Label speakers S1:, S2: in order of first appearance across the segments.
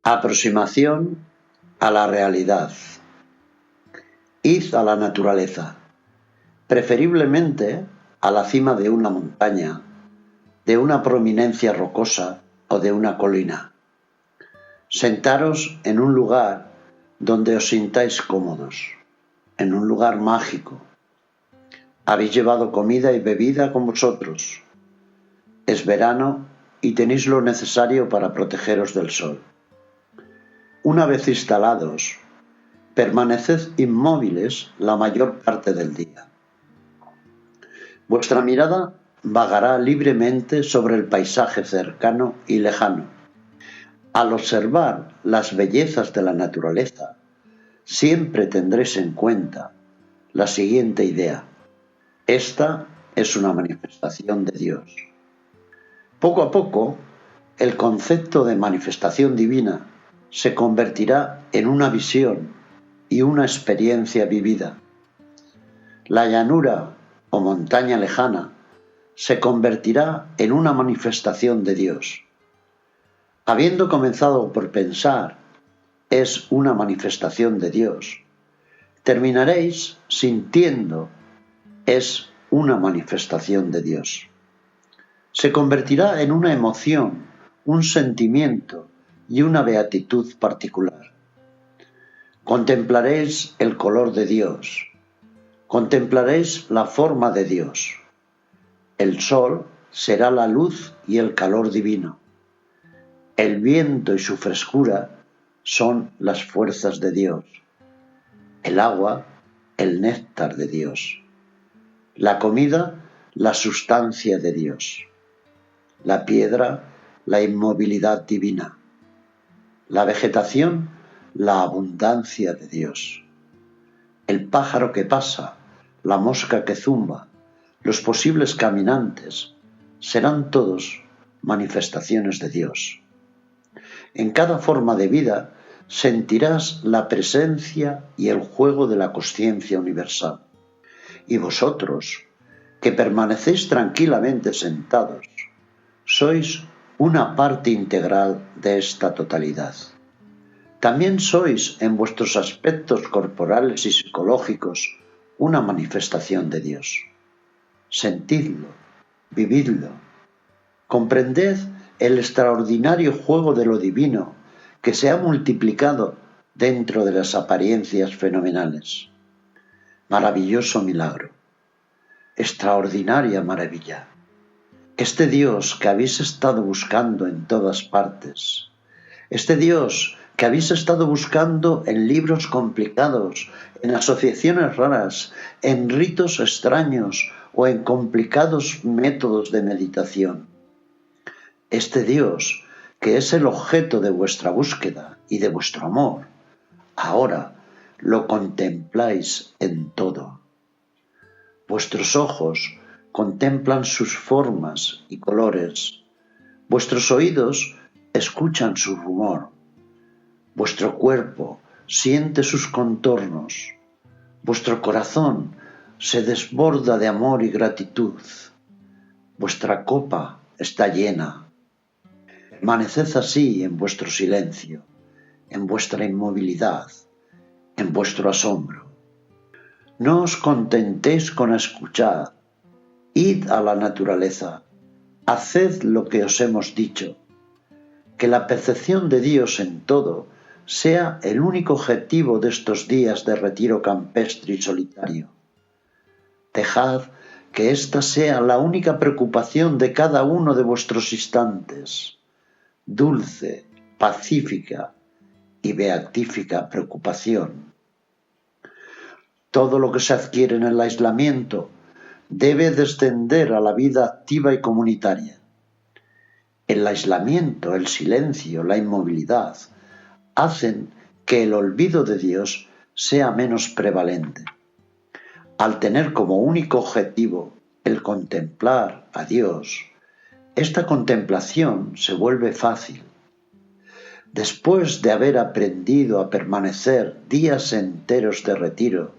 S1: Aproximación a la realidad. Id a la naturaleza, preferiblemente a la cima de una montaña, de una prominencia rocosa o de una colina. Sentaros en un lugar donde os sintáis cómodos, en un lugar mágico. Habéis llevado comida y bebida con vosotros. Es verano y tenéis lo necesario para protegeros del sol. Una vez instalados, permaneced inmóviles la mayor parte del día. Vuestra mirada vagará libremente sobre el paisaje cercano y lejano. Al observar las bellezas de la naturaleza, siempre tendréis en cuenta la siguiente idea: esta es una manifestación de Dios. Poco a poco, el concepto de manifestación divina se convertirá en una visión y una experiencia vivida. La llanura o montaña lejana se convertirá en una manifestación de Dios. Habiendo comenzado por pensar, es una manifestación de Dios, terminaréis sintiendo, es una manifestación de Dios. Se convertirá en una emoción, un sentimiento y una beatitud particular. Contemplaréis el color de Dios, contemplaréis la forma de Dios. El sol será la luz y el calor divino. El viento y su frescura son las fuerzas de Dios. El agua, el néctar de Dios. La comida, la sustancia de Dios. La piedra, la inmovilidad divina. La vegetación, la abundancia de Dios. El pájaro que pasa, la mosca que zumba, los posibles caminantes, serán todos manifestaciones de Dios. En cada forma de vida sentirás la presencia y el juego de la consciencia universal. Y vosotros, que permanecéis tranquilamente sentados, sois una parte integral de esta totalidad. También sois en vuestros aspectos corporales y psicológicos una manifestación de Dios. Sentidlo, vividlo, comprended el extraordinario juego de lo divino que se ha multiplicado dentro de las apariencias fenomenales. Maravilloso milagro, extraordinaria maravilla. Este Dios que habéis estado buscando en todas partes, este Dios que habéis estado buscando en libros complicados, en asociaciones raras, en ritos extraños o en complicados métodos de meditación. Este Dios que es el objeto de vuestra búsqueda y de vuestro amor, ahora lo contempláis en todo. Vuestros ojos contemplan sus formas y colores, vuestros oídos escuchan su rumor, vuestro cuerpo siente sus contornos, vuestro corazón se desborda de amor y gratitud, vuestra copa está llena. Permaneced así en vuestro silencio, en vuestra inmovilidad, en vuestro asombro. No os contentéis con escuchar, id a la naturaleza, haced lo que os hemos dicho, que la percepción de Dios en todo sea el único objetivo de estos días de retiro campestre y solitario. Dejad que esta sea la única preocupación de cada uno de vuestros instantes. Dulce, pacífica y beatífica preocupación. Todo lo que se adquiere en el aislamiento debe descender a la vida activa y comunitaria. El aislamiento, el silencio, la inmovilidad hacen que el olvido de Dios sea menos prevalente. Al tener como único objetivo el contemplar a Dios, esta contemplación se vuelve fácil. Después de haber aprendido a permanecer días enteros de retiro,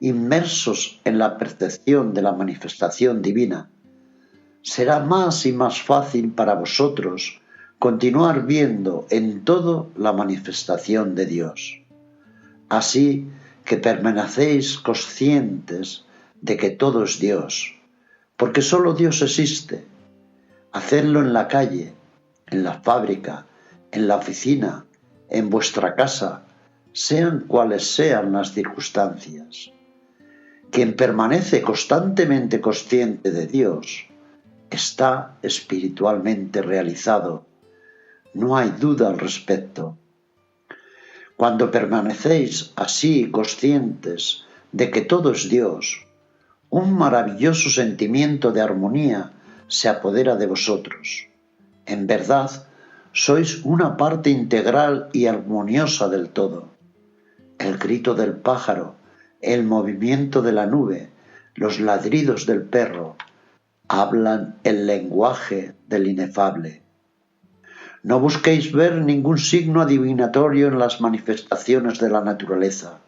S1: inmersos en la percepción de la manifestación divina, será más y más fácil para vosotros continuar viendo en todo la manifestación de Dios. Así que permanecéis conscientes de que todo es Dios, porque solo Dios existe. Hacedlo en la calle, en la fábrica, en la oficina, en vuestra casa, sean cuales sean las circunstancias. Quien permanece constantemente consciente de Dios está espiritualmente realizado. No hay duda al respecto. Cuando permanecéis así conscientes de que todo es Dios, un maravilloso sentimiento de armonía se apodera de vosotros. En verdad, sois una parte integral y armoniosa del todo. El grito del pájaro, el movimiento de la nube, los ladridos del perro, hablan el lenguaje del inefable. No busquéis ver ningún signo adivinatorio en las manifestaciones de la naturaleza.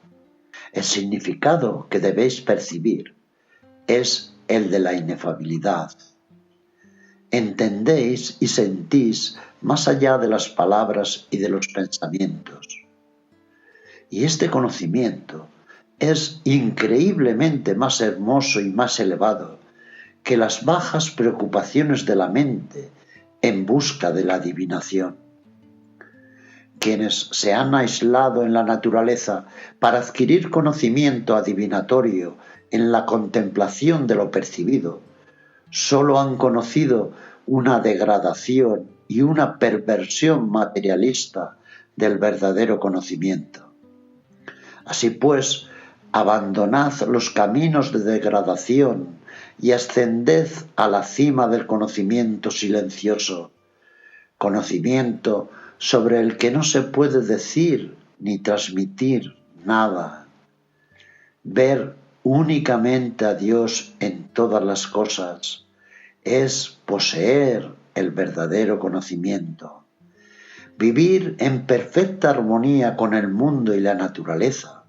S1: El significado que debéis percibir es el de la inefabilidad. Entendéis y sentís más allá de las palabras y de los pensamientos. Y este conocimiento es increíblemente más hermoso y más elevado que las bajas preocupaciones de la mente en busca de la adivinación. Quienes se han aislado en la naturaleza para adquirir conocimiento adivinatorio en la contemplación de lo percibido, solo han conocido una degradación y una perversión materialista del verdadero conocimiento. Así pues, abandonad los caminos de degradación y ascended a la cima del conocimiento silencioso, conocimiento sobre el que no se puede decir ni transmitir nada. Ver únicamente a Dios en todas las cosas es poseer el verdadero conocimiento. Vivir en perfecta armonía con el mundo y la naturaleza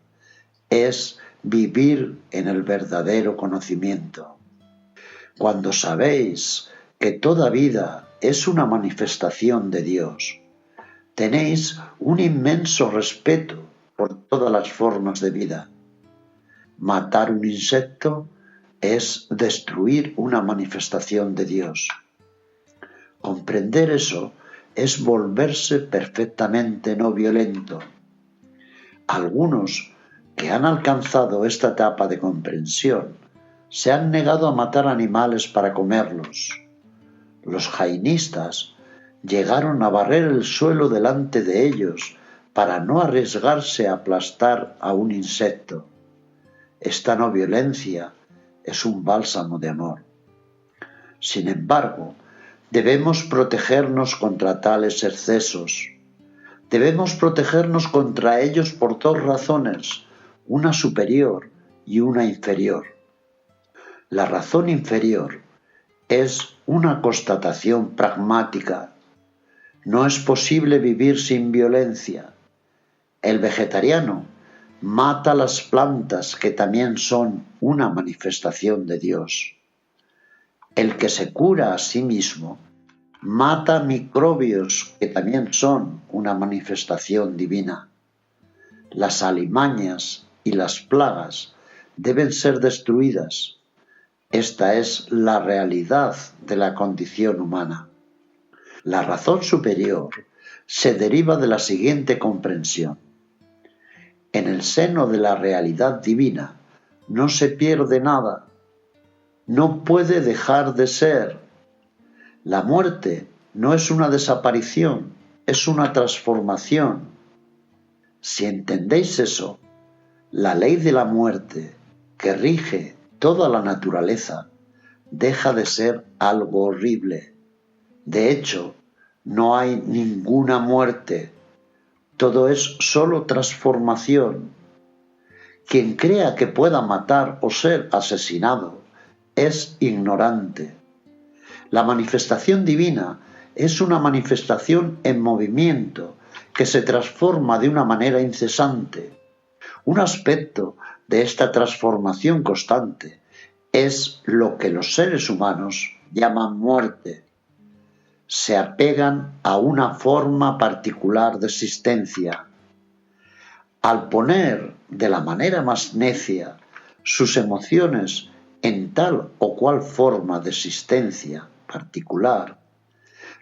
S1: es vivir en el verdadero conocimiento. Cuando sabéis que toda vida es una manifestación de Dios, tenéis un inmenso respeto por todas las formas de vida. Matar un insecto es destruir una manifestación de Dios. Comprender eso es volverse perfectamente no violento. Algunos que han alcanzado esta etapa de comprensión se han negado a matar animales para comerlos. Los jainistas llegaron a barrer el suelo delante de ellos para no arriesgarse a aplastar a un insecto. Esta no violencia es un bálsamo de amor. Sin embargo, debemos protegernos contra tales excesos. Debemos protegernos contra ellos por dos razones, una superior y una inferior. La razón inferior es una constatación pragmática. No es posible vivir sin violencia. El vegetariano mata las plantas que también son una manifestación de Dios. El que se cura a sí mismo mata microbios que también son una manifestación divina. Las alimañas y las plagas deben ser destruidas. Esta es la realidad de la condición humana. La razón superior se deriva de la siguiente comprensión. En el seno de la realidad divina no se pierde nada, no puede dejar de ser. La muerte no es una desaparición, es una transformación. Si entendéis eso, la ley de la muerte que rige toda la naturaleza deja de ser algo horrible. De hecho, no hay ninguna muerte. Todo es solo transformación. Quien crea que pueda matar o ser asesinado es ignorante. La manifestación divina es una manifestación en movimiento que se transforma de una manera incesante. Un aspecto de esta transformación constante es lo que los seres humanos llaman muerte. se apegan a una forma particular de existencia. Al poner de la manera más necia sus emociones en tal o cual forma de existencia particular,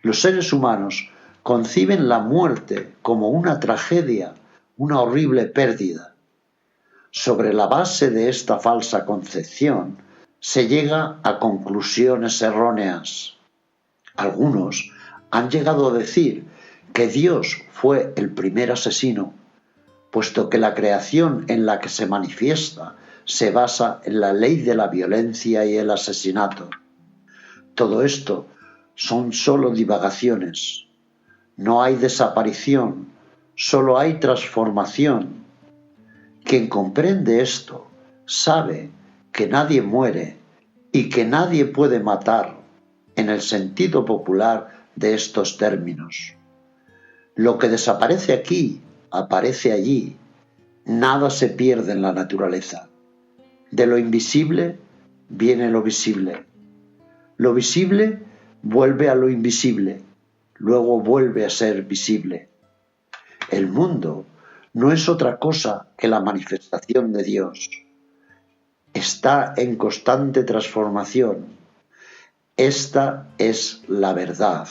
S1: los seres humanos conciben la muerte como una tragedia, una horrible pérdida. Sobre la base de esta falsa concepción se llega a conclusiones erróneas. Algunos han llegado a decir que Dios fue el primer asesino, puesto que la creación en la que se manifiesta se basa en la ley de la violencia y el asesinato. Todo esto son solo divagaciones. No hay desaparición, solo hay transformación. Quien comprende esto sabe que nadie muere y que nadie puede matar en el sentido popular de estos términos. Lo que desaparece aquí, aparece allí. Nada se pierde en la naturaleza. De lo invisible viene lo visible. Lo visible vuelve a lo invisible, luego vuelve a ser visible. El mundo no es otra cosa que la manifestación de Dios. Está en constante transformación. Esta es la verdad.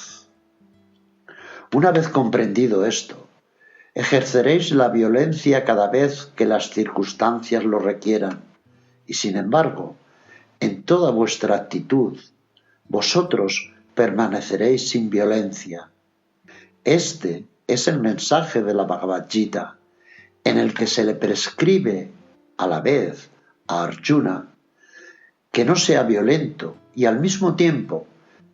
S1: Una vez comprendido esto, ejerceréis la violencia cada vez que las circunstancias lo requieran, y sin embargo, en toda vuestra actitud, vosotros permaneceréis sin violencia. Este es el mensaje de la Bhagavad Gita, en el que se le prescribe a la vez a Arjuna que no sea violento y al mismo tiempo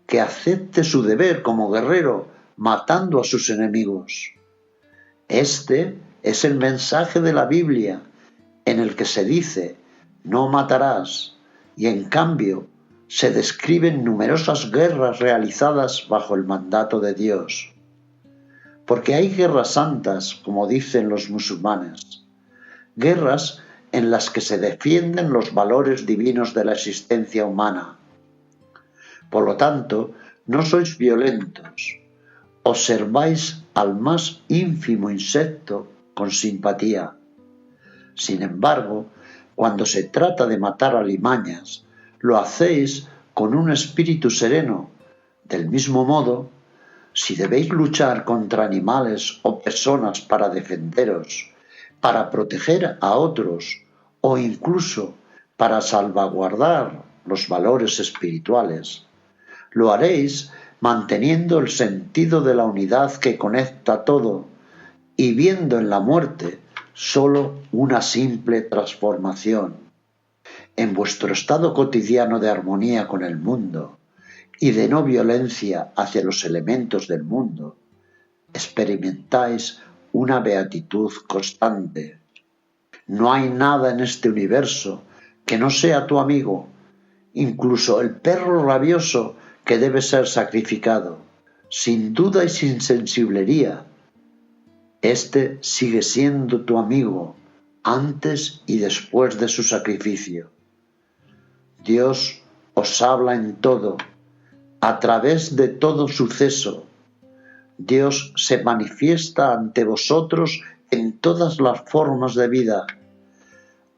S1: que acepte su deber como guerrero matando a sus enemigos. Este es el mensaje de la Biblia, en el que se dice no matarás, y en cambio se describen numerosas guerras realizadas bajo el mandato de Dios. Porque hay guerras santas, como dicen los musulmanes, guerras en las que se defienden los valores divinos de la existencia humana. Por lo tanto, no sois violentos, observáis al más ínfimo insecto con simpatía. Sin embargo, cuando se trata de matar alimañas, lo hacéis con un espíritu sereno. Del mismo modo, si debéis luchar contra animales o personas para defenderos, para proteger a otros o incluso para salvaguardar los valores espirituales, lo haréis manteniendo el sentido de la unidad que conecta todo y viendo en la muerte solo una simple transformación. En vuestro estado cotidiano de armonía con el mundo y de no violencia hacia los elementos del mundo, experimentáis una beatitud constante. No hay nada en este universo que no sea tu amigo, incluso el perro rabioso que debe ser sacrificado. Sin duda y sin sensiblería, este sigue siendo tu amigo antes y después de su sacrificio. Dios os habla en todo, a través de todo suceso. Dios se manifiesta ante vosotros en todas las formas de vida.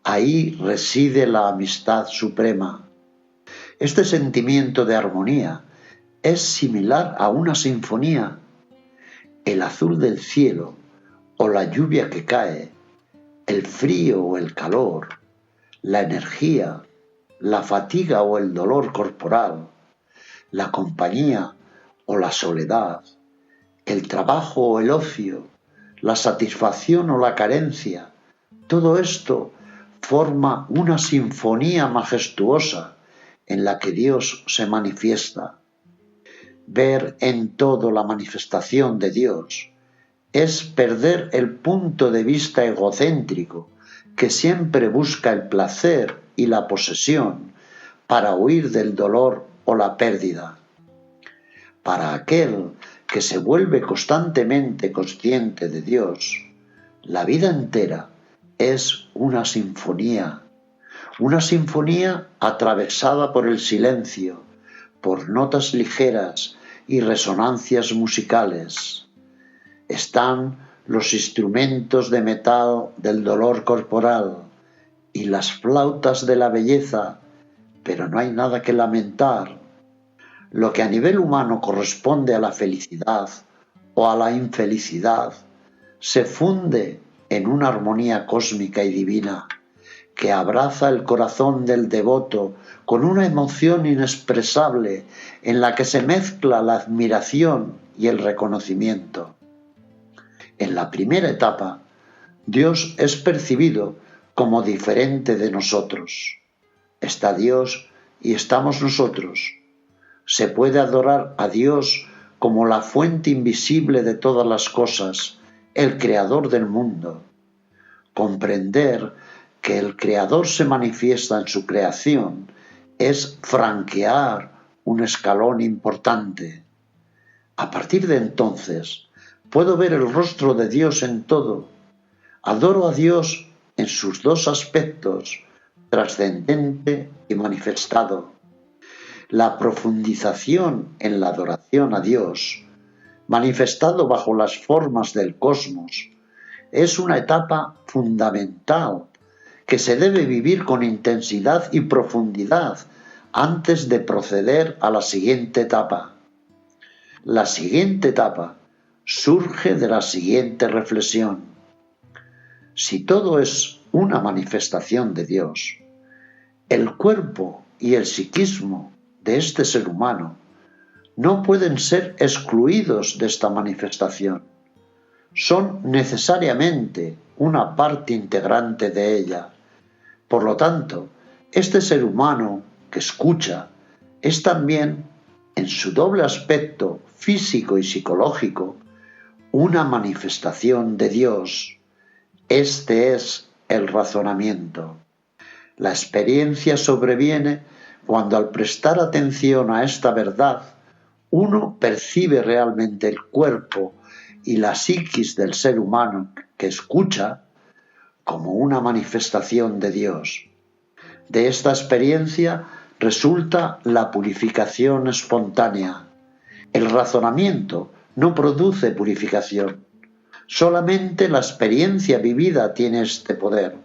S1: Ahí reside la amistad suprema. Este sentimiento de armonía es similar a una sinfonía. El azul del cielo o la lluvia que cae, el frío o el calor, la energía, la fatiga o el dolor corporal, la compañía o la soledad, el trabajo o el ocio, la satisfacción o la carencia, todo esto forma una sinfonía majestuosa en la que Dios se manifiesta. Ver en todo la manifestación de Dios es perder el punto de vista egocéntrico que siempre busca el placer y la posesión para huir del dolor o la pérdida. Para aquel que se vuelve constantemente consciente de Dios, la vida entera es una sinfonía atravesada por el silencio, por notas ligeras y resonancias musicales. Están los instrumentos de metal del dolor corporal y las flautas de la belleza, pero no hay nada que lamentar. Lo que a nivel humano corresponde a la felicidad o a la infelicidad se funde en una armonía cósmica y divina que abraza el corazón del devoto con una emoción inexpresable en la que se mezcla la admiración y el reconocimiento. En la primera etapa, Dios es percibido como diferente de nosotros. Está Dios y estamos nosotros. Se puede adorar a Dios como la fuente invisible de todas las cosas, el creador del mundo. Comprender que el creador se manifiesta en su creación es franquear un escalón importante. A partir de entonces, puedo ver el rostro de Dios en todo. Adoro a Dios en sus dos aspectos, trascendente y manifestado. La profundización en la adoración a Dios, manifestado bajo las formas del cosmos, es una etapa fundamental que se debe vivir con intensidad y profundidad antes de proceder a la siguiente etapa. La siguiente etapa surge de la siguiente reflexión. Si todo es una manifestación de Dios, el cuerpo y el psiquismo de este ser humano no pueden ser excluidos de esta manifestación. Son necesariamente una parte integrante de ella. Por lo tanto, este ser humano que escucha es también, en su doble aspecto físico y psicológico, una manifestación de Dios. Este es el razonamiento. La experiencia sobreviene cuando, al prestar atención a esta verdad, uno percibe realmente el cuerpo y la psiquis del ser humano que escucha como una manifestación de Dios. De esta experiencia resulta la purificación espontánea. El razonamiento no produce purificación. Solamente la experiencia vivida tiene este poder.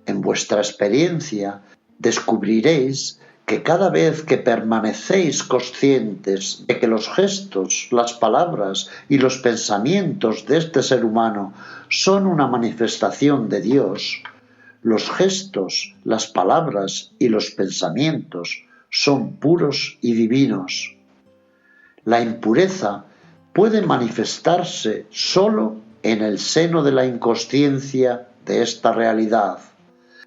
S1: En vuestra experiencia descubriréis que cada vez que permanecéis conscientes de que los gestos, las palabras y los pensamientos de este ser humano son una manifestación de Dios, los gestos, las palabras y los pensamientos son puros y divinos. La impureza puede manifestarse solo en el seno de la inconsciencia de esta realidad,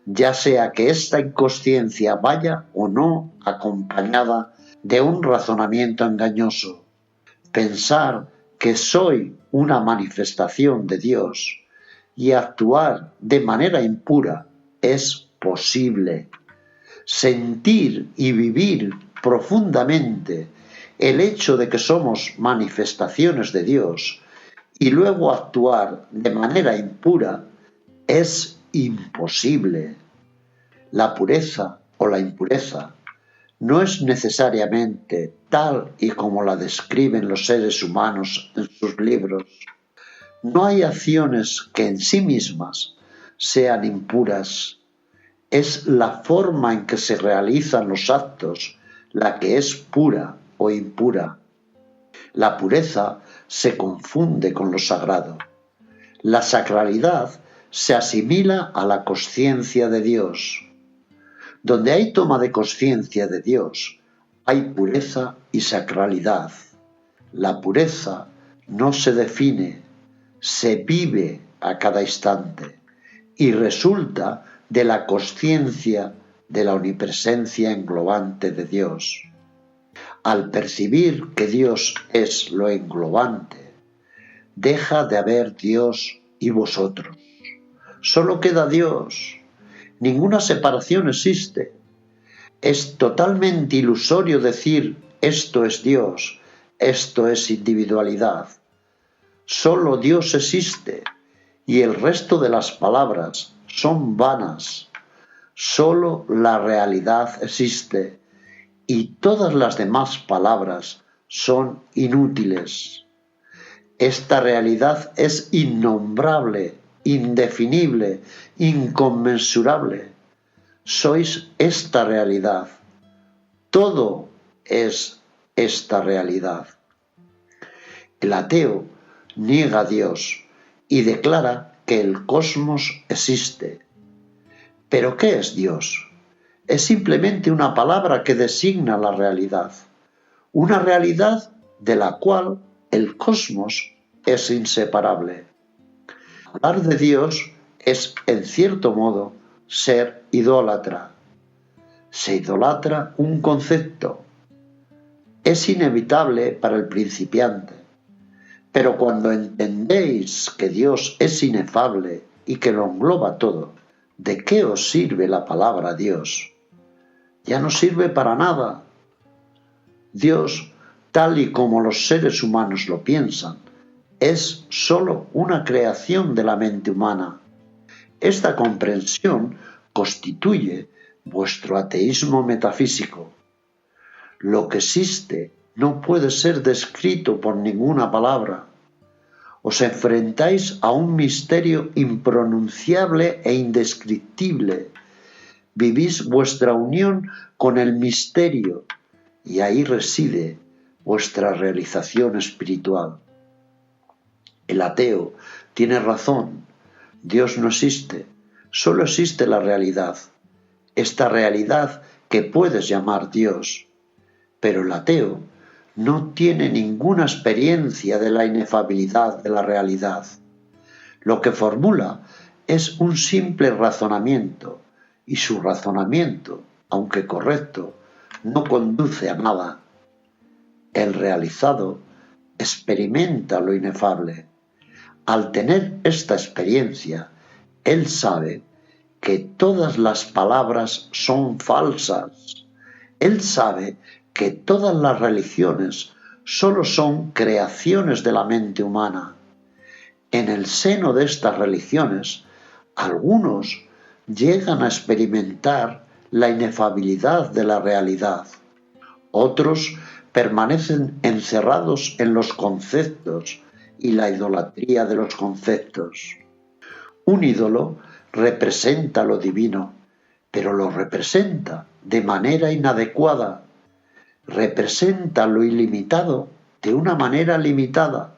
S1: ya sea que esta inconsciencia vaya o no acompañada de un razonamiento engañoso. Pensar que soy una manifestación de Dios y actuar de manera impura es posible. Sentir y vivir profundamente el hecho de que somos manifestaciones de Dios y luego actuar de manera impura es imposible. La pureza o la impureza no es necesariamente tal y como la describen los seres humanos en sus libros. No hay acciones que en sí mismas sean impuras. Es la forma en que se realizan los actos la que es pura o impura. La pureza se confunde con lo sagrado. La sacralidad se asimila a la consciencia de Dios. Donde hay toma de consciencia de Dios, hay pureza y sacralidad. La pureza no se define, se vive a cada instante y resulta de la consciencia de la omnipresencia englobante de Dios. Al percibir que Dios es lo englobante, deja de haber Dios y vosotros. Solo queda Dios. Ninguna separación existe. Es totalmente ilusorio decir esto es Dios, esto es individualidad. Solo Dios existe y el resto de las palabras son vanas. Solo la realidad existe y todas las demás palabras son inútiles. Esta realidad es innombrable, indefinible, inconmensurable. Sois esta realidad. Todo es esta realidad. El ateo niega a Dios y declara que el cosmos existe. ¿Pero qué es Dios? Es simplemente una palabra que designa la realidad, una realidad de la cual el cosmos es inseparable. Hablar de Dios es, en cierto modo, ser idólatra. Se idolatra un concepto. Es inevitable para el principiante. Pero cuando entendéis que Dios es inefable y que lo engloba todo, ¿de qué os sirve la palabra Dios? Ya no sirve para nada. Dios, tal y como los seres humanos lo piensan, es sólo una creación de la mente humana. Esta comprensión constituye vuestro ateísmo metafísico. Lo que existe no puede ser descrito por ninguna palabra. Os enfrentáis a un misterio impronunciable e indescriptible. Vivís vuestra unión con el misterio y ahí reside vuestra realización espiritual. El ateo tiene razón. Dios no existe, solo existe la realidad. Esta realidad que puedes llamar Dios. Pero el ateo no tiene ninguna experiencia de la inefabilidad de la realidad. Lo que formula es un simple razonamiento, y su razonamiento, aunque correcto, no conduce a nada. El realizado experimenta lo inefable. Al tener esta experiencia, él sabe que todas las palabras son falsas. Él sabe que todas las religiones solo son creaciones de la mente humana. En el seno de estas religiones, algunos llegan a experimentar la inefabilidad de la realidad. Otros permanecen encerrados en los conceptos y la idolatría de los conceptos. Un ídolo representa lo divino, pero lo representa de manera inadecuada. Representa lo ilimitado de una manera limitada,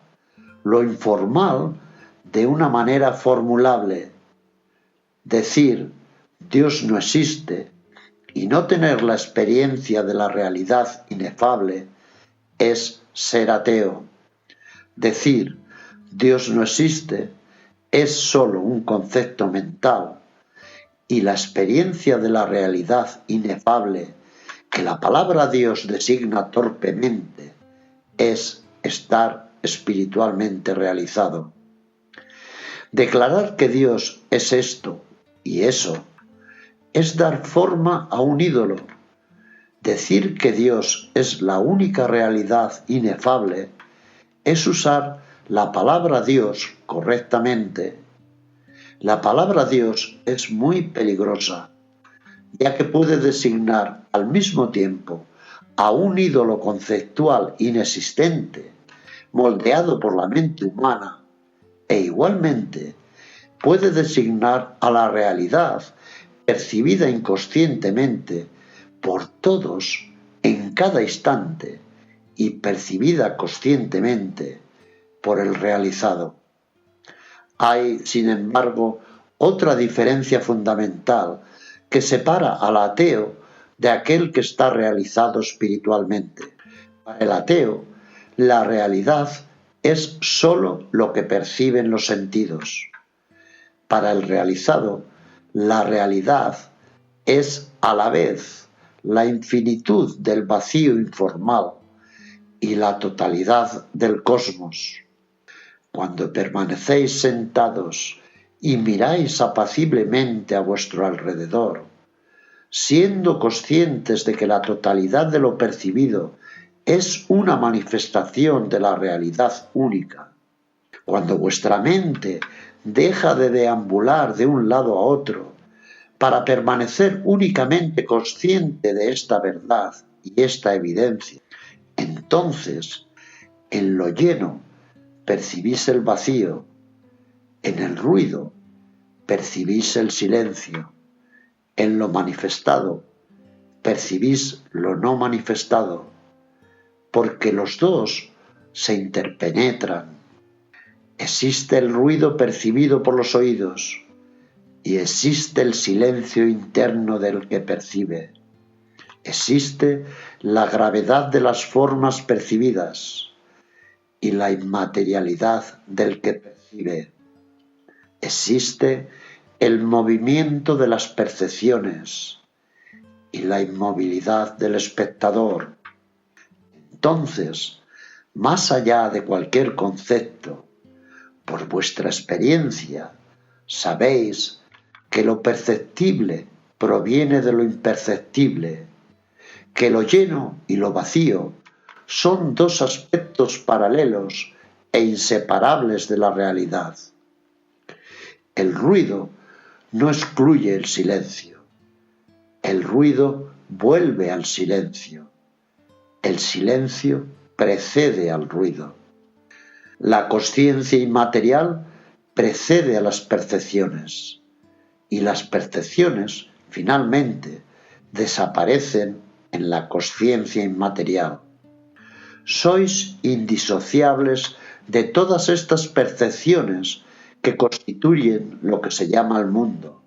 S1: lo informal de una manera formulable. Decir Dios no existe y no tener la experiencia de la realidad inefable es ser ateo. Decir Dios no existe es sólo un concepto mental y la experiencia de la realidad inefable que la palabra Dios designa torpemente es estar espiritualmente realizado. Declarar que Dios es esto y eso es dar forma a un ídolo. Decir que Dios es la única realidad inefable es usar la palabra Dios correctamente. La palabra Dios es muy peligrosa, ya que puede designar al mismo tiempo a un ídolo conceptual inexistente, moldeado por la mente humana, e igualmente puede designar a la realidad percibida inconscientemente por todos en cada instante y percibida conscientemente por el realizado. Hay, sin embargo, otra diferencia fundamental que separa al ateo de aquel que está realizado espiritualmente. Para el ateo, la realidad es sólo lo que perciben los sentidos. Para el realizado, la realidad es a la vez la infinitud del vacío informal y la totalidad del cosmos. Cuando permanecéis sentados y miráis apaciblemente a vuestro alrededor, siendo conscientes de que la totalidad de lo percibido es una manifestación de la realidad única, cuando vuestra mente deja de deambular de un lado a otro para permanecer únicamente consciente de esta verdad y esta evidencia, Entonces, en lo lleno percibís el vacío, en el ruido percibís el silencio, en lo manifestado percibís lo no manifestado, porque los dos se interpenetran. Existe el ruido percibido por los oídos y existe el silencio interno del que percibe. Existe la gravedad de las formas percibidas y la inmaterialidad del que percibe. Existe el movimiento de las percepciones y la inmovilidad del espectador. Entonces, más allá de cualquier concepto, por vuestra experiencia, sabéis que lo perceptible proviene de lo imperceptible, que lo lleno y lo vacío son dos aspectos paralelos e inseparables de la realidad. El ruido no excluye el silencio. El ruido vuelve al silencio. El silencio precede al ruido. La consciencia inmaterial precede a las percepciones y las percepciones, finalmente, desaparecen en la consciencia inmaterial. Sois indisociables de todas estas percepciones que constituyen lo que se llama el mundo.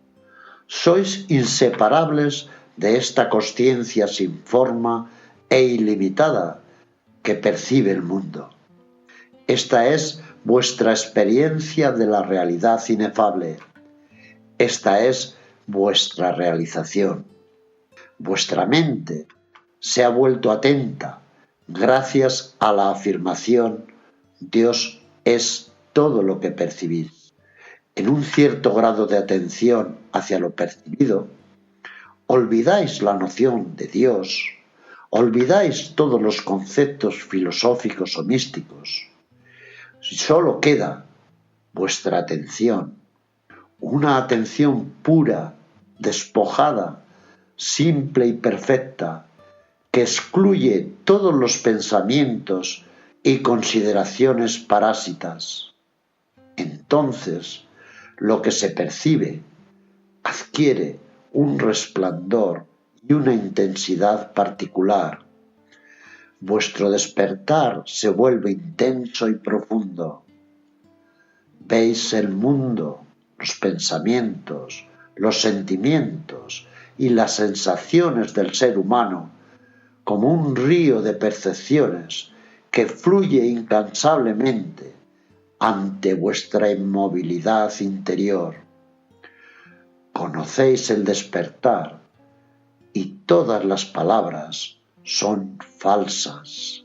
S1: Sois inseparables de esta consciencia sin forma e ilimitada que percibe el mundo. Esta es vuestra experiencia de la realidad inefable. Esta es vuestra realización. Vuestra mente se ha vuelto atenta gracias a la afirmación Dios es todo lo que percibís. En un cierto grado de atención hacia lo percibido, olvidáis la noción de Dios, olvidáis todos los conceptos filosóficos o místicos. Solo queda vuestra atención, una atención pura, despojada, simple y perfecta, que excluye todos los pensamientos y consideraciones parásitas. Entonces, lo que se percibe adquiere un resplandor y una intensidad particular. Vuestro despertar se vuelve intenso y profundo. Veis el mundo, los pensamientos, los sentimientos y las sensaciones del ser humano como un río de percepciones que fluye incansablemente ante vuestra inmovilidad interior. Conocéis el despertar y todas las palabras son falsas.